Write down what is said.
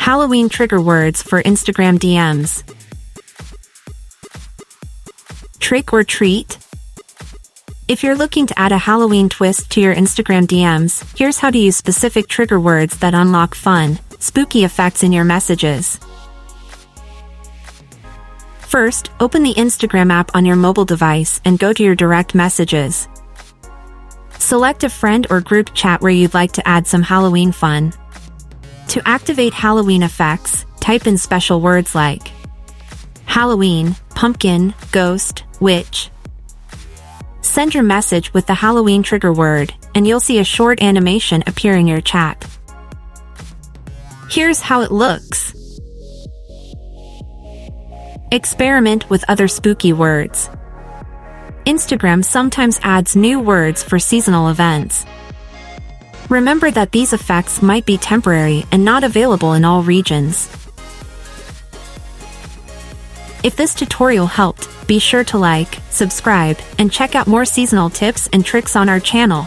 Halloween trigger words for Instagram DMs. Trick or treat? If you're looking to add a Halloween twist to your Instagram DMs, here's how to use specific trigger words that unlock fun, spooky effects in your messages. First, open the Instagram app on your mobile device and go to your direct messages. Select a friend or group chat where you'd like to add some Halloween fun. To activate Halloween effects, type in special words like Halloween, pumpkin, ghost, witch. Send your message with the Halloween trigger word, and you'll see a short animation appear in your chat. Here's how it looks. Experiment with other spooky words. Instagram sometimes adds new words for seasonal events. Remember that these effects might be temporary and not available in all regions. If this tutorial helped, be sure to like, subscribe, and check out more seasonal tips and tricks on our channel.